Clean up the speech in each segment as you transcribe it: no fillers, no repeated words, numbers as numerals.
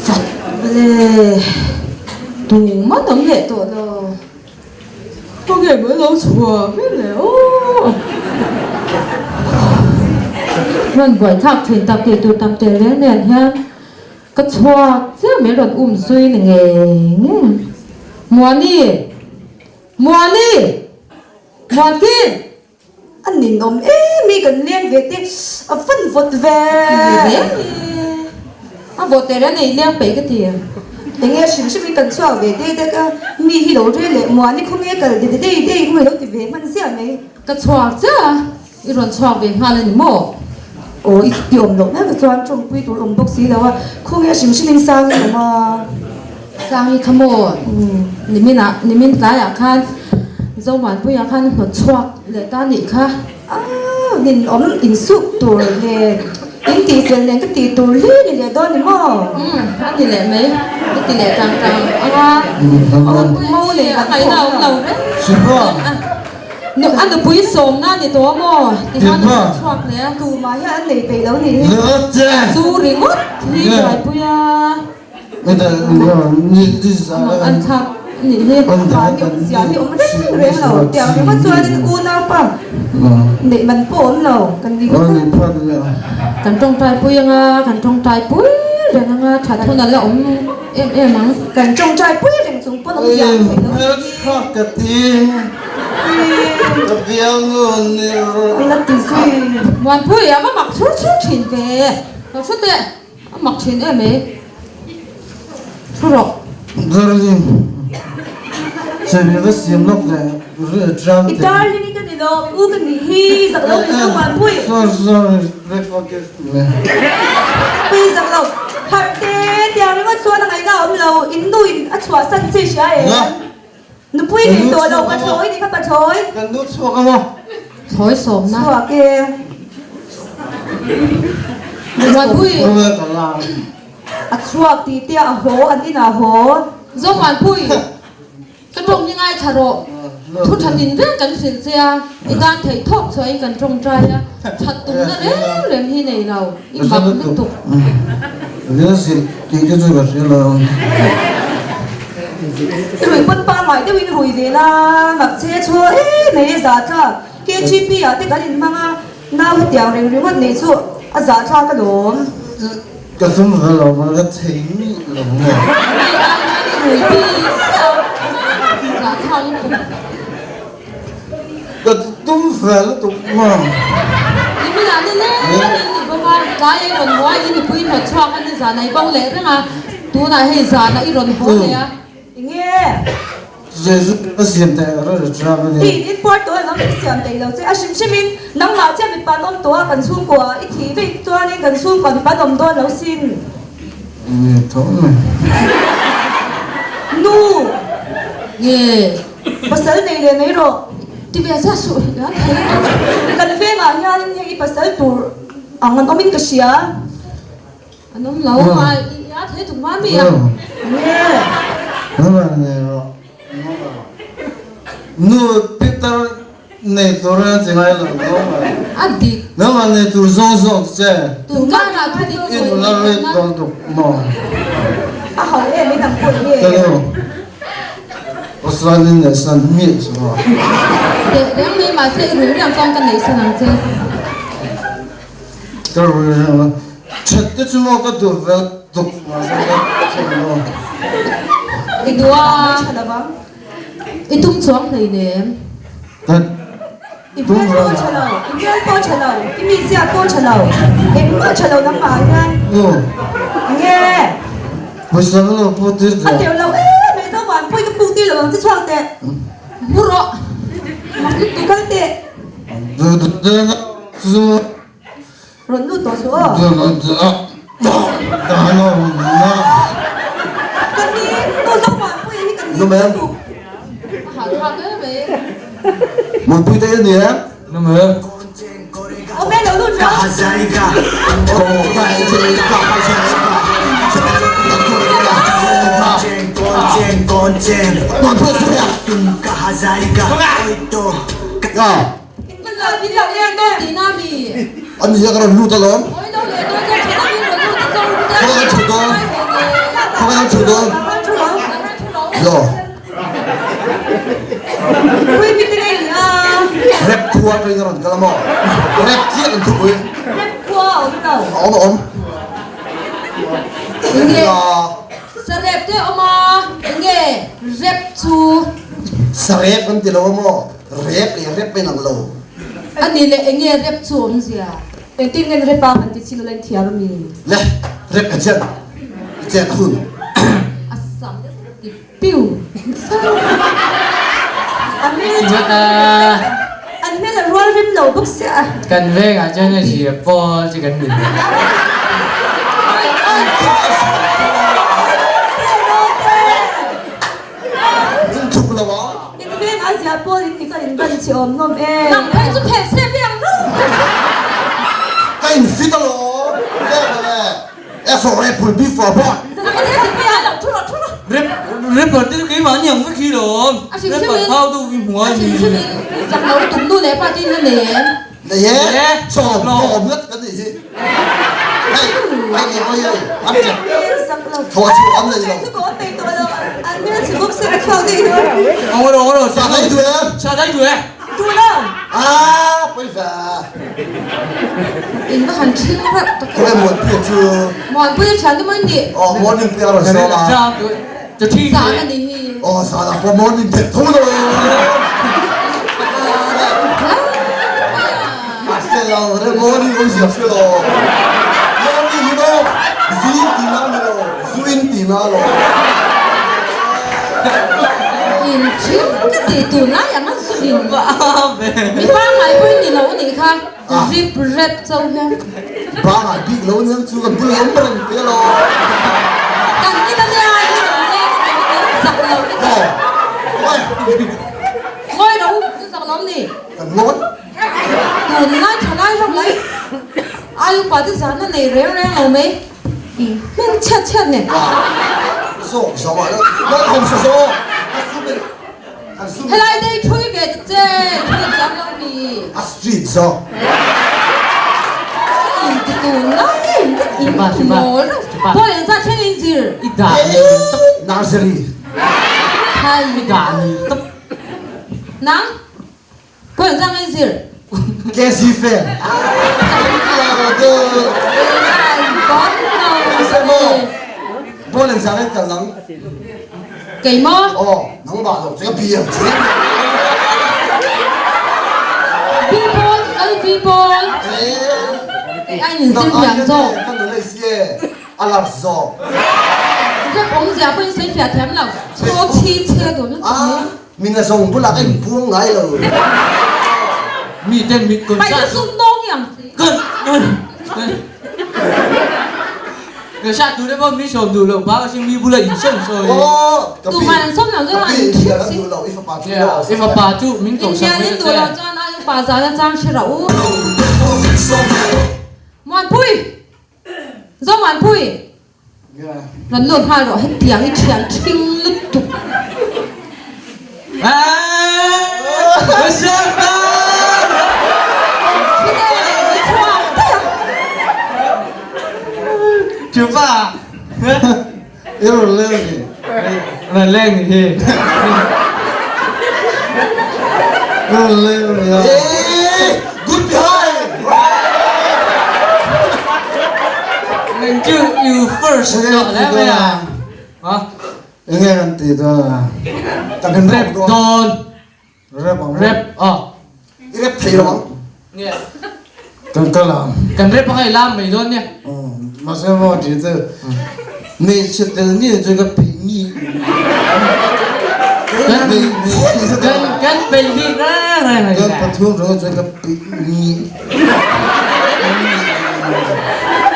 Phật lê tù mất tấm hệ tội rồi có người mới lâu chùa biết lẽ mình buổi thhọc thuyền tập kỳ tụ tâm tế lên nền ha cái chùa chứ mấy lần suy này nghe mua đi kia anh nhìn ông mi cần liên việc đi phân vượt về vượt về đó này liên bể cái tiền để nghe sự mi cần xóa về đây đây cái mi hi đồ rồi lệ mua đi không nghe cần đây không hiểu thì về mình sẽ này cái chùa chứ 이런 chùa về 하는 뭐 이 tiệm lộc nó cái chùa trong quy tụ ông bác sĩ đâu không nghe sự mi sang mà sang come on 니민 나 약간 정말 뭐 약간 그 추억 내다니까 nhìn ông in suốt tuổi nè in tỷ tiền nè cái tỷ tuổi lì nè đó nè mà anh thì lệ mấy cái tỷ lệ trăng ông mau nè ngày nào ông lâu đấy nếu anh được bùi sôm na thì tôi mà thì anh được chuộc nè tù mà ya anh này về đâu nè du rì ngút thì phải bùi người ta đi ra anh thắp nhìn đi và nhiều giờ thì ông rất là lâu tiểu thì mất rồi thì u nào pa để mình phun lâu cần gì cần trong trái bùi cần trong trái bùi rồi nó trả thôn là ông em mắng cần trong trái bùi đừng dùng phun ông giang cái gì cái biếng luôn là tỷ suy hoàn bùi á mặc suốt chuyện về nó suốt đấy mặc chuyện em ấy suốt rồi rồi sẽ bị cái xiêm lốc này rồi trăng thì Italy ni cái đó u cái gì hi giặc lâu thì không hoàn bùi sorry refocus bây giặc lâu hạt tê tiểu thì mất xóa là ngày nào ông lâu in đuôi xóa sân chơi xí ấy nó bùi thìตัวเราก็ช่วยนี่ครับช่วย กันนู้ชัวกันมั้ง thôi sớm na ชัวkia hoàn bùi โอ้ยตลาด ชัวตีเตี้ยโหอันนี้น่ะโห do hoàn bùi cái trồng như ngay thà độ thu thật nhìn rất cần xin xe người ta thấy thốt cho anh cần trồng trai thật tụng ra đấy làm hi này nào im bạc nước tục cái gì cái gì cái gì là rồi quân ba ngoài tiêu in hồi về là mặc xe chua này giá cha cái chi phí à thì cái gì mà nào cái tiểu này rồi mất này chua giá cha cái đồ cái gì mà là mà cái thính là gì người đi giá thăng cái tung phải là tung mà nhưng bây giờ nên nên bông hoa giá ấy còn hoa ấy thì quý thật cho anh giá này bao lệ đó mà tu này hay giá này iron hoa này à nghe Jesus cái xiêm tay rồi trăng thì này import tôi nó bị xiêm tay lâu chứ sim simin nắng nào chứ bị bán ông tôi cần xuống của ít thì bị tôi nên cần xuống còn bị bán ông tôi lâu xin thôi này nu yeah bác sĩ này là mấy rồi thì bây giờ sụi đó cần phê mà nha những bác sĩ tụ ngon có mình cái gì á anh ông lâu mà giá thế tụi má bị à nghe nó là này rồi nu Peter này tôi ra thì ngay là nó mà anh đi nó mà này tôi zong chứ tụi cá là thôi đi ít là rồi còn tục mà hỏi em mới làm quần cái nghe đó Australia này sang miệt rồi để mình mà sẽ rủ làm con cái này sẽ làm gì cái rồi là chết cái chúng nó có được về tục mà sao cái nó cái đua chả là vắng cái tung xuống này nè thật im biết cô chả lâu im biết cô chả lâu im biết gì cô chả lâu em cô chả lâu lắm mà nha ừ nghe bây giờ nó có tiền anh rồi tiểu lâu mấy sao mà quay cái bụng đi là bằng cái choàng tệ mua rồi mà cái tụ cái tệ rồi rồi nút tổ số đó nó cần đi tôi sao mà quay cái cần nó mềm hả thằng cái vậy một bụi tây gì á nó mềm ông bé đâu luôn rồi bây giờ em tôi tí nào bị anh giờ cái lụt tao lắm ôi đâu liền đâu cho nó đi rồi tôi cho nó không ăn chịu đâu không ăn chịu đâu rồi Quy biết cái này à? rep thua cho nó cái làm rep chiếc anh thua Rep qua ở đâu? ôm 이게 là 스랩때 어머 이게 랩투 rep kan tilo mo rep pe nang lo 아니 레 이게 랩투 엄지야 Tên tin nên rep ba hắn chỉ xin lên thiệt rồi mình. le rep cái chân hun 아싸 삐우 Anh biết Chúng ta anh biết là roll rep đầu bốc sẽ. cần về cả cho nên chỉ po chỉ cần mình in chụp là bao Anh biết anh sẽ po thì cái gì vẫn chịu ôm nom em. 남편 좀 패스비랑 cái in fit lo le le for rep will be for bot rep rep ở cái mà nhầm với khi đó rep ở thao tu cái mùa gì rằng nấu tụng nuôi lẽ ba tin lên nè này nhé cho nó biết cái gì đây anh em ơi ăn chè thôi chịu ăn này rồi Chứ có tiền tôi đâu. Anh biết chỉ bốc sẽ cho đi thôi. ông rồi sao đây tụi em sao đây tụi em Tôi đâu? à bây giờ 인도 한 친구가 tụi em muốn biết chưa 뭐 bây giờ chẳng cái gì morning prayer là cho sao nên mà sao cho thi 싸는 이 sao là có morning thiệt thôi rồi Marcelo, re morning không gì xưa rồi morning you know zin tina rồi zuin tina rồi 인 친구가 되도나 양은 수빈 về 미방 말고 있는 오니까 랩 저형 ba ngày bị lâu nữa chưa còn bữa lắm rồi bây giờ 깡이다냐 이거 싹 나오겠다 ngồi đâu 싹 나오니 cần ngon 돈 나 전화 좀 lấy 아유 받은 사는 내 레레 오메 응 차차네 số mà nó không số 해라이 데이 초이게 됐제 초이 장영비 à street số 돈 나니 뭐라 뭐 연사 챙인질 ít đạn nursery 하이 ít đạn tấp 낭 뭐 연사 챙인질 Casey Fair bố lần sáng ấy cần lắm cái mơ nắng bà rồi cái bia chứ people cái people anh nhìn xem miệng rồi con đứa này xe à làm giò cái bóng già bên xem phía thèm là số chi xe đồ nó à mình là dùng bữa là cái buông ngay rồi mi tên mi con mày sát cứ xung đông nhỉ cơn cái sát tụi đấy bao mi sầu tụi lồng bác xin mi bula in sân rồi tụi mày sống nào cái cái là gì là tụi lẩu ít phải yeah if a pa chu min cầu India sang đến với tụi nó cho nó bà già nó trang chơi rượu mòn pui do mòn pui lần lượt hai rồi hết tiếng hết chuyện kinh lức tục à cái sao ta chú ba yêu rồi lên gì là lên thì lên rồi good behind lên chứ you first đó đấy bây giờ hả nghe gần tí đó ta cần rep don rep bằng rep rep thấy rồi nghe cần làm cần rep hay làm mày don nha mà sao mà chỉ từ mình sẽ từ như cái bình nhị cái bình đi ra này cái bắt thuốc rồi cái bình nhị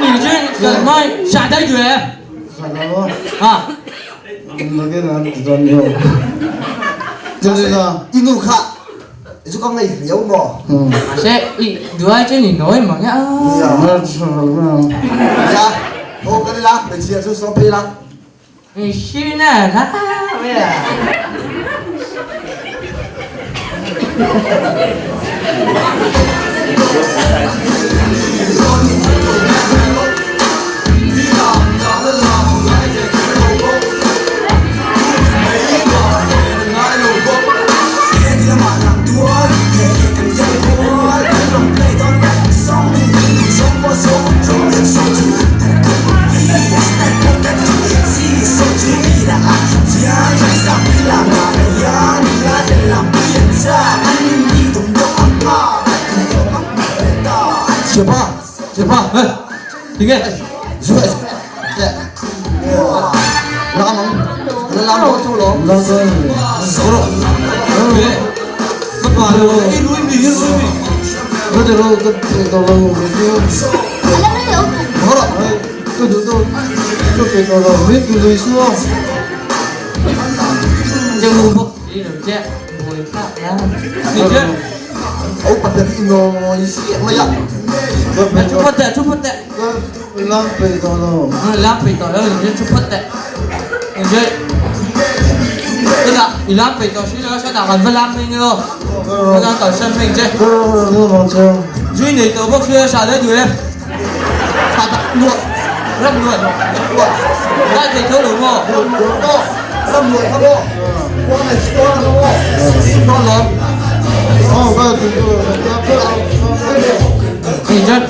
nghỉ chứ cần mai xả tay rồi sao đó à mà cái nào thì toàn nhiều cho nên là inu khác chú con này hiểu bò sẽ đứa ai chứ nhìn nói mà nhá nó dạ ô cái này là mình chia cho xong phi lắm mình xin nè đó bây giờ Siapa? Tinggal. Làm nó chỗ đó. Làm rồi. Vất vả rồi. Ít lui mình. Nó được rồi, tôi đâu Anh Lâm nói được. Đó rồi. tôi phải đâu biết từ lùi xuống. Jangan lupa. Ini dia. Boleh tak lah. Ni dia. Pada ino isi apa ya? Cepat tak. Lampai tolong. Lampai tau. Dia cepat tak. Dia. Tidak, lampai tau. Sini saya nak kan lampai ni lo. Kita tak sampai je. Duy này tàu bốc kia xả đấy đuổi em. Phạt luộc. Rất luôn. Lại thầy thấu đúng không? Lâm luộc không có. Con này con không có. Con lắm. Nhìn chân.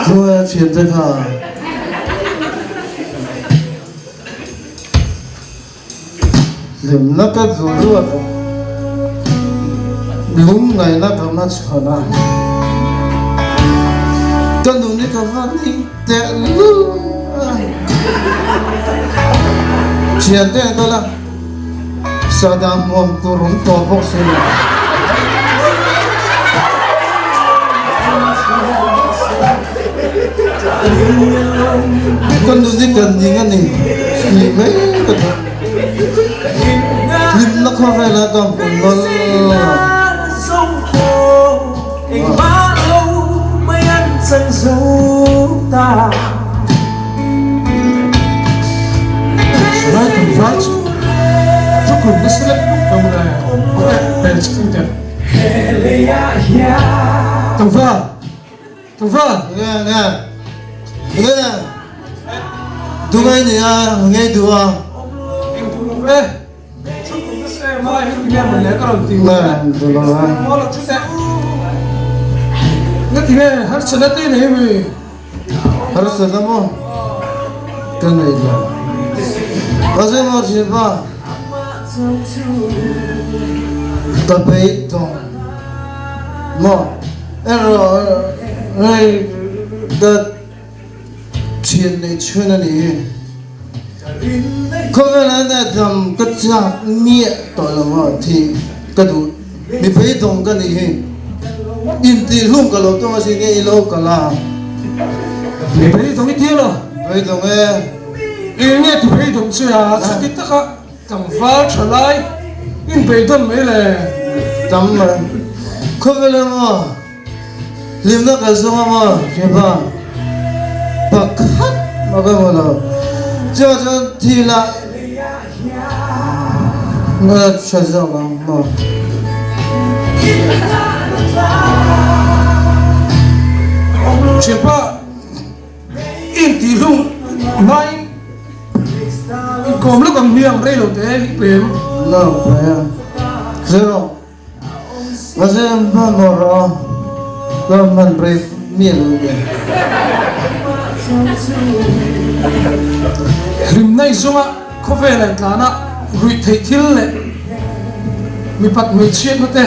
Tôi chuyển tới khả. Liềm nó cắt rồi luôn. Đúng ngày nó cầm mắt cho nó. Con đúng đi cà phát đi tệ luôn. Chuyển tới tôi là sao đam mồm tôi rung to bốc xin. Con đừng đi cần gì ngăn này thì mấy cái thằng lim nó không phải là tầm cùng con anh bao lâu mới ăn dần dấu ta Selain tempat, cukup besar kemudian dan sekitar. Tempat. nghe tụi ngay này à nghe tụi à Mai punya banyak orang tinggal. nè tụi nó Malah kita. Nanti harus nanti nih. harus ada mau kan ini masih mau siapa tapi itu mau này cái chuyện này chuyện này không phải là làm cái chặt miệng tội là mà thì cái đủ mình phải懂cái này in thì luôn cái lúc tôi mà xin cái lâu cái là Ni beri dong itu loh. phải懂cái Ini tu beri dong siapa? Kita kak kamfal celai. Ini beri dong mele. tắm mà không phải là mà liềm nó cái số mà siapa bạc khát mà cái mà đâu cho thì là nó chơi sao mà Siapa? Inti lung mai. Kom lu kam hiang relo te pem. nó phải à zero mà xem mà moro nó mình phải miệng luôn kìa Rim nai zonga khove lai tlana rui thei thil le. Mi pat mi chiet no te.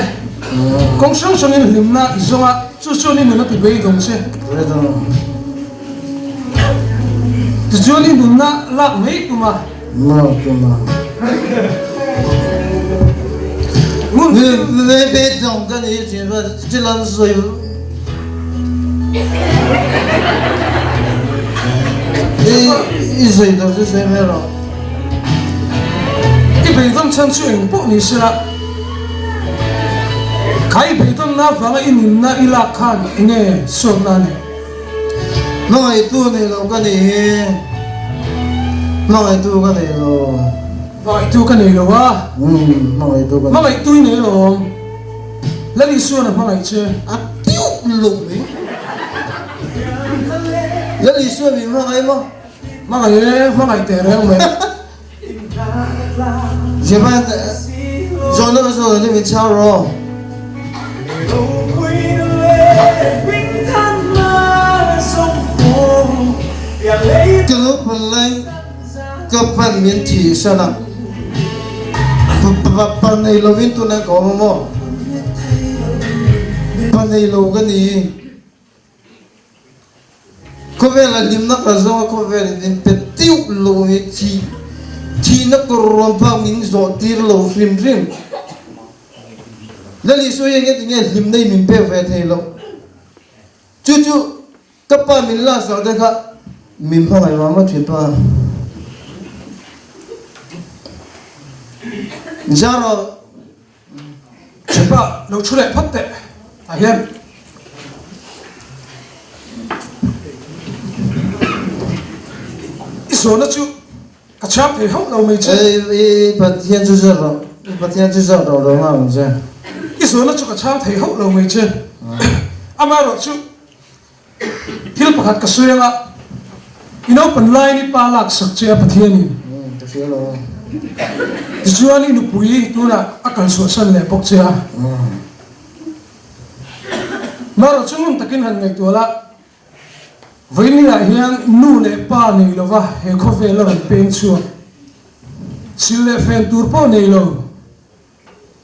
Kong sang sang in rim na zonga chu chu ni na ti bei dong se. phải đâu Ti chu ni nun na lak mei kuma. nó cơ mà Ngun người biết懂cái này chuyện mà chỉ là水一水都是水没了。 i bei dong chan chu eng po ni sira. Kai bei dong na wanga in na ila khan enge som na ne. nó ai tu này đâu cái này nó ai tu cái này rồi Vai tu ka nei lo wa. nó ai tu cái Ma này mai tu nei lo. La li su na ma mai che. à tiêu lùng ấy lấy lý xuân mình mang ấy mà Ma mai te re me. giờ bạn cho nó rồi thì mình chào rồi quay lên bình thản mà sông hồ và lấy cái lúc phần lấy cái phần miền thị sao nào phần này lâu viên tụi này có mà mò phần này lâu cái gì có vẻ là điểm nó cả do có vẻ là điểm tiêu lâu như thì nó có rộn vào mình rồi thì lâu phim phim là lý do gì cái tiếng điểm này mình bé về thế lâu chú các bạn mình là sao đấy cả mình không ai mà chuyện đó giờ rồi chuyện ba lâu chú lại phát tệ hiền số nó chú cả chắp thì hậu lâu mấy chứ bát thiên chú giờ rồi bát thiên chú giờ rồi mà mình xem cái số nó chú cả chắp thì hậu lâu mấy chứ ama rồi chú thiếu bạc cả số yang à ino penlai ni palak sakche bát thiên ni cái số rồi thì chú anh nu pui tu na akal số san le bốc chia mà rồi chú mình takin han ngày tu la với ni là hiền nu le pa nei lova he khó về là pen chuột xin le phen tour po nei lo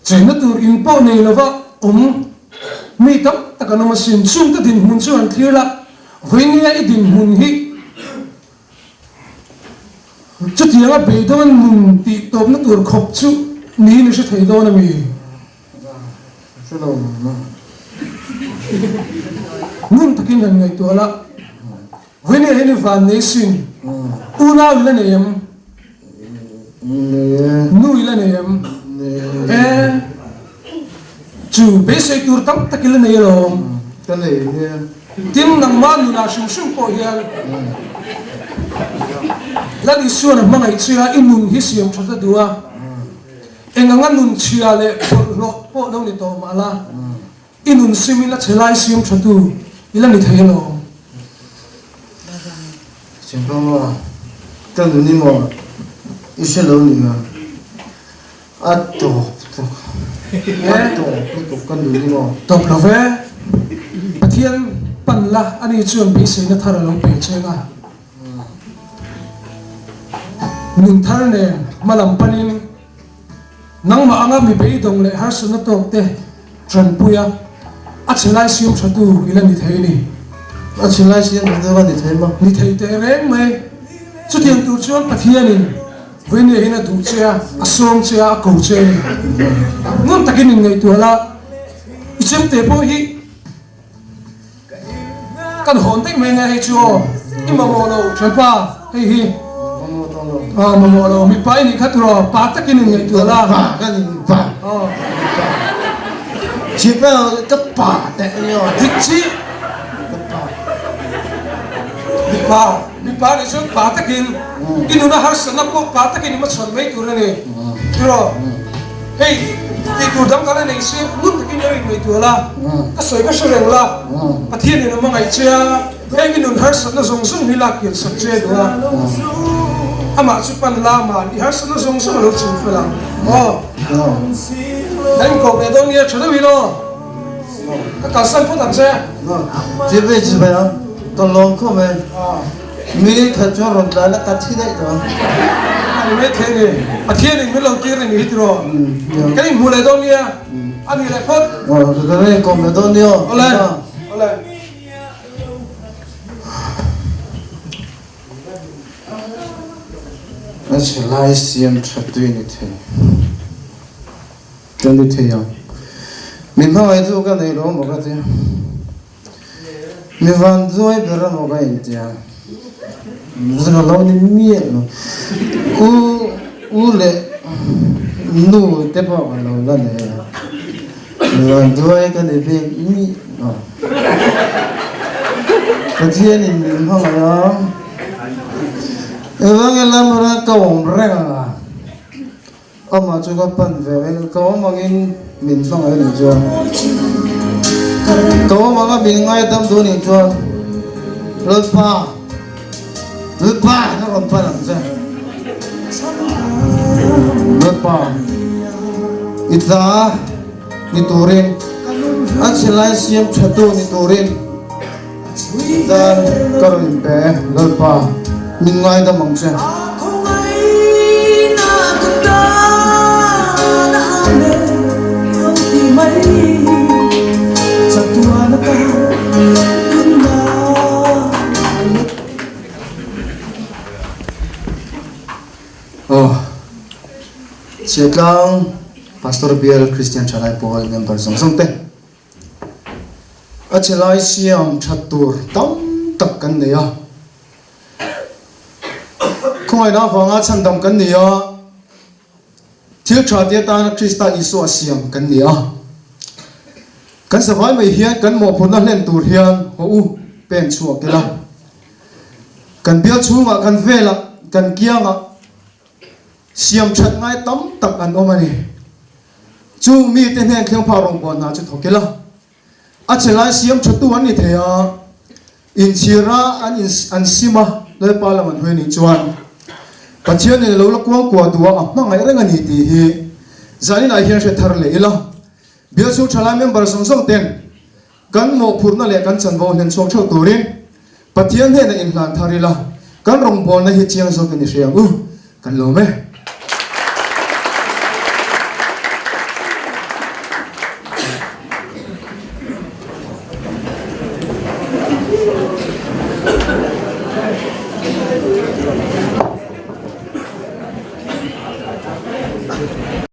chỉ nó tour in po nei lova mi tam takano mà xin chung ta din hun chuan thia la với ni ai din hun hi chút tiếng là bị đó mình bị tôm nó tour khóc chú ní nó sẽ thấy đó là mi số rồi nun takin han ngày tu la với ni heni van nei sin u na ila nei em nu ila nei em chú bé say tour tam takila nei lo cái này tim nang man nu na shum shum po hian la di suan ang mga itsuya inun hisiam chata dua engangan nun chia le lo po no ni to mala inun simila chelai siam chatu ila ni thelo chuyện đó mà cái người đi mà ít sẽ lâu nữa à tổ cái người đi mà to plove pathian panla ani chuan bi sei na thara lo pe chenga nun thar ne malam panin nang ma anga mi be dong le har suna tok te tran puya a chelai siam chatu ila ni theini à chỉ là chuyện đó là thế mà ni thei te reng mai chu tiang tu chuan pathianin veni hina du chia asom chia a ko che ni ngon takin in ngai tu la ichem te po hi kan hon tek me ngai chu imamo lo champa hei hi mamo lo mi pai ni khatro pa takin in ngai tu la bà cái gì bà chỉ phải cái bà đấy nhau Diksi mi pa ni chuan pa takin inuna har sana ko pa takin ma chon mai tur ni tro hey ti tur dam kala nei se mun takin ri mai tu la ka soi ka shreng la pathian ni ma ngai chia hey mi nun har sana zong sung hi la kil sak che do la ama chu pan la ma ni har sana zong sung lo chin fa la dan ko be do ni chho wi lo ka san phu tam se chỉ phải chỉ phải đó tôi lòng không phải mi thật cho rồi là nó cắt thi đấy đó anh mấy thế này thiên này mới lâu tiên này hít rồi cái này mùa này đâu nia anh đi lại phốt cái này còn phải đâu nhiều ole nó chỉ lại xem thật tuyệt như thế chân như thế à mình không ai tu cái này đâu mà cái gì mình vẫn tu ai biết nó cái gì à rất là lâu nên miết nó u lệ nu tế bào vào lâu lần này mình vẫn tu ai cái này biết miết nó cái chuyện này mình không ai đó vâng em làm ra cầu rèn à ông mà chúng ta bận về mình cầu mà mình không ai được chưa cầu mà mình ngay tâm tu niệm chưa lướt pa nó còn pa làm sao lướt pa ít ra đi tu riêng anh Achelai siam chatu ni turin dan karoin pe lalpa ningai da mangche Không ai na cực ta na ane yêu thì mấy chắc tua na ta na oh Sietlang Pastor Biel Christian Chalai Paul member song song te Achelai siam chatur tam tak kan ne ya không ai nào vanga chan dam kan ni ya thil tha tia ta na Krista Isu asiam kan ni ya kan savai mai hian kan mo phun na len tur hian ho u pen chuak kela kan bia chunga kan vela kan kianga siam chat ngai tam tak an omani chu mi te nen kheng pha rong bon na chu thokela achelai siam chatu an ni theya in chira an sima le parliament hoi ni chuan pathian ne lo la kwa kwa duwa a mangai renga ni ti hi zanin a hian she thar le ila bia chu thala member song song ten kan mo phurna le kan chanwo nen chok chho turin pathian ne na in hlan tharila kan rong bon na hi chiang zo kan ni riang u kan lo me